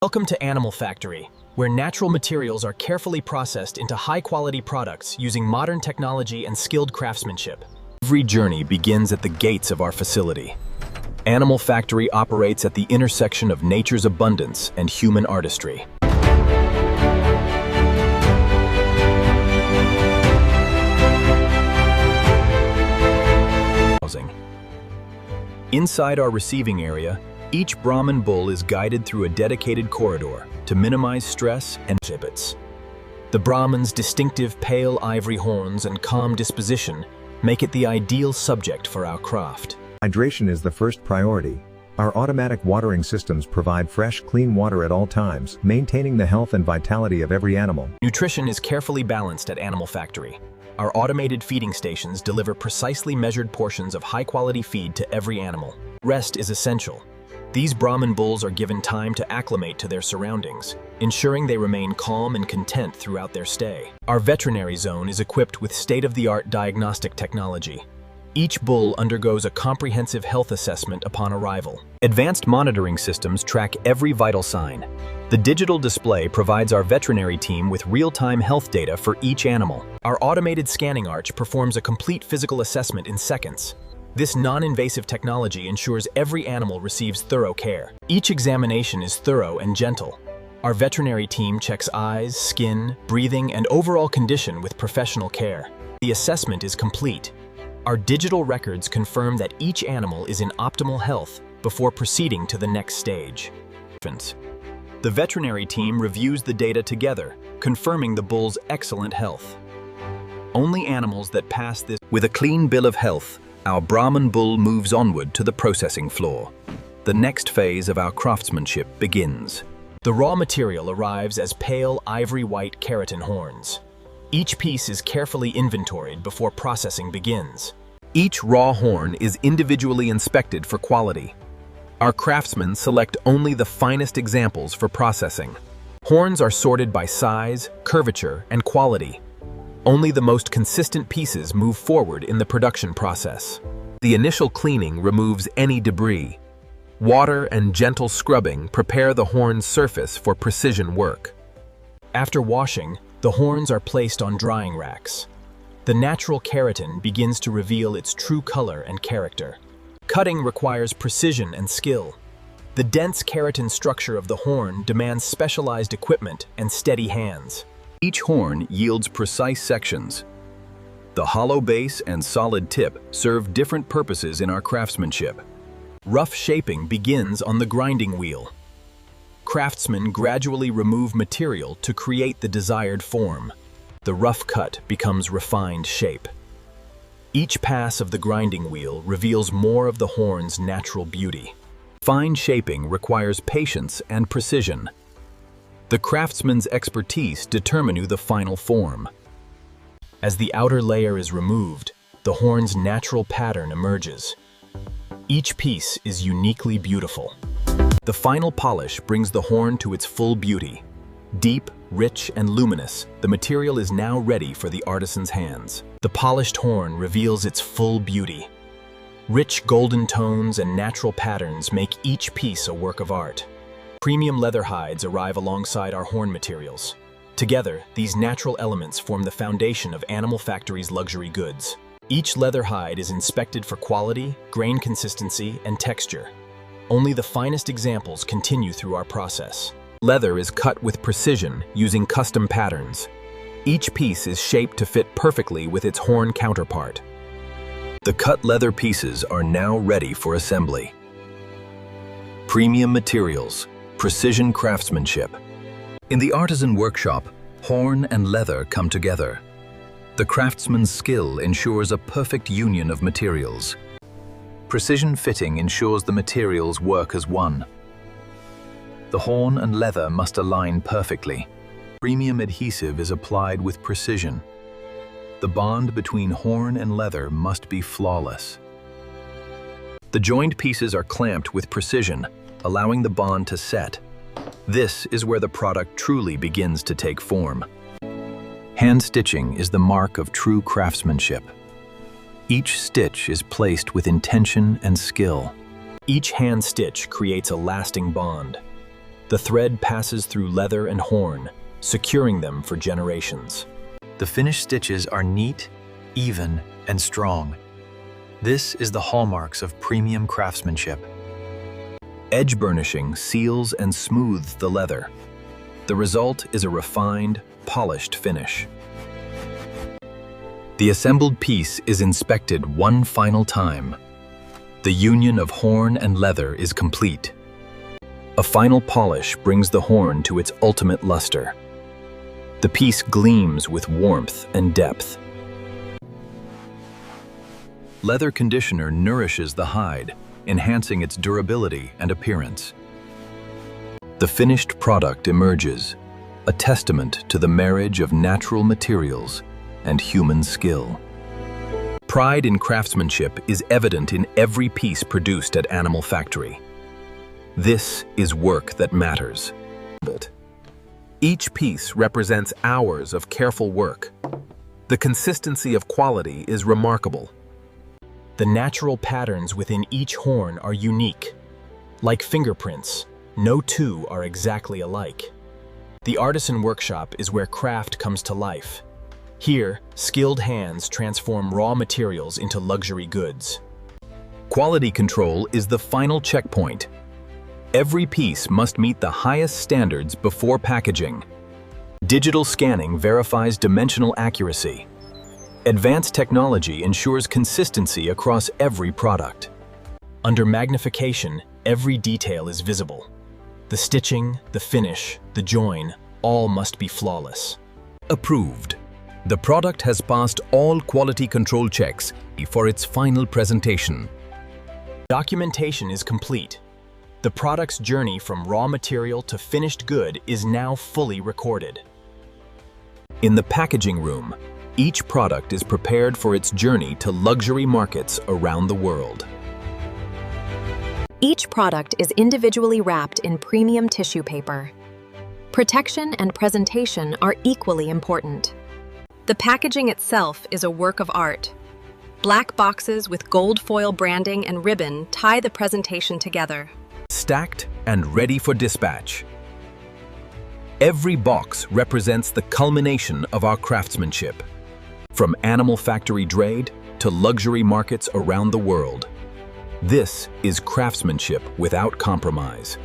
Welcome to Animal Factory, where natural materials are carefully processed into high-quality products using modern technology and skilled craftsmanship. Every journey begins at the gates of our facility. Animal Factory operates at the intersection of nature's abundance and human artistry. Inside our receiving area, each Brahman bull is guided through a dedicated corridor to minimize stress and exhibits. The Brahman's distinctive pale ivory horns and calm disposition make it the ideal subject for our craft. Hydration is the first priority. Our automatic watering systems provide fresh, clean water at all times, maintaining the health and vitality of every animal. Nutrition is carefully balanced at Animal Factory. Our automated feeding stations deliver precisely measured portions of high-quality feed to every animal. Rest is essential. These Brahman bulls are given time to acclimate to their surroundings, ensuring they remain calm and content throughout their stay. Our veterinary zone is equipped with state-of-the-art diagnostic technology. Each bull undergoes a comprehensive health assessment upon arrival. Advanced monitoring systems track every vital sign. The digital display provides our veterinary team with real-time health data for each animal. Our automated scanning arch performs a complete physical assessment in seconds. This non-invasive technology ensures every animal receives thorough care. Each examination is thorough and gentle. Our veterinary team checks eyes, skin, breathing, and overall condition with professional care. The assessment is complete. Our digital records confirm that each animal is in optimal health before proceeding to the next stage. The veterinary team reviews the data together, confirming the bull's excellent health. Only animals that pass this with a clean bill of health, our Brahman bull moves onward to the processing floor. The next phase of our craftsmanship begins. The raw material arrives as pale ivory-white keratin horns. Each piece is carefully inventoried before processing begins. Each raw horn is individually inspected for quality. Our craftsmen select only the finest examples for processing. Horns are sorted by size, curvature, and quality. Only the most consistent pieces move forward in the production process. The initial cleaning removes any debris. Water and gentle scrubbing prepare the horn's surface for precision work. After washing, the horns are placed on drying racks. The natural keratin begins to reveal its true color and character. Cutting requires precision and skill. The dense keratin structure of the horn demands specialized equipment and steady hands. Each horn yields precise sections. The hollow base and solid tip serve different purposes in our craftsmanship. Rough shaping begins on the grinding wheel. Craftsmen gradually remove material to create the desired form. The rough cut becomes refined shape. Each pass of the grinding wheel reveals more of the horn's natural beauty. Fine shaping requires patience and precision. The craftsman's expertise determines the final form. As the outer layer is removed, the horn's natural pattern emerges. Each piece is uniquely beautiful. The final polish brings the horn to its full beauty. Deep, rich, and luminous, the material is now ready for the artisan's hands. The polished horn reveals its full beauty. Rich golden tones and natural patterns make each piece a work of art. Premium leather hides arrive alongside our horn materials. Together, these natural elements form the foundation of Animal Factory's luxury goods. Each leather hide is inspected for quality, grain consistency, and texture. Only the finest examples continue through our process. Leather is cut with precision using custom patterns. Each piece is shaped to fit perfectly with its horn counterpart. The cut leather pieces are now ready for assembly. Premium materials, precision craftsmanship. In the artisan workshop, horn and leather come together. The craftsman's skill ensures a perfect union of materials. Precision fitting ensures the materials work as one. The horn and leather must align perfectly. Premium adhesive is applied with precision. The bond between horn and leather must be flawless. The joined pieces are clamped with precision, allowing the bond to set. This is where the product truly begins to take form. Hand stitching is the mark of true craftsmanship. Each stitch is placed with intention and skill. Each hand stitch creates a lasting bond. The thread passes through leather and horn, securing them for generations. The finished stitches are neat, even, and strong. This is the hallmarks of premium craftsmanship. Edge burnishing seals and smooths the leather. The result is a refined, polished finish. The assembled piece is inspected one final time. The union of horn and leather is complete. A final polish brings the horn to its ultimate luster. The piece gleams with warmth and depth. Leather conditioner nourishes the hide, enhancing its durability and appearance. The finished product emerges, a testament to the marriage of natural materials and human skill. Pride in craftsmanship is evident in every piece produced at Animal Factory. This is work that matters. Each piece represents hours of careful work. The consistency of quality is remarkable. The natural patterns within each horn are unique. Like fingerprints, no two are exactly alike. The Artisan workshop is where craft comes to life. Here, skilled hands transform raw materials into luxury goods. Quality control is the final checkpoint. Every piece must meet the highest standards before packaging. Digital scanning verifies dimensional accuracy. Advanced technology ensures consistency across every product. Under magnification, every detail is visible. The stitching, the finish, the join, all must be flawless. Approved. The product has passed all quality control checks for its final presentation. Documentation is complete. The product's journey from raw material to finished good is now fully recorded. In the packaging room, each product is prepared for its journey to luxury markets around the world. Each product is individually wrapped in premium tissue paper. Protection and presentation are equally important. The packaging itself is a work of art. Black boxes with gold foil branding and ribbon tie the presentation together. Stacked and ready for dispatch. Every box represents the culmination of our craftsmanship. From Animal Factory trade to luxury markets around the world. This is craftsmanship without compromise.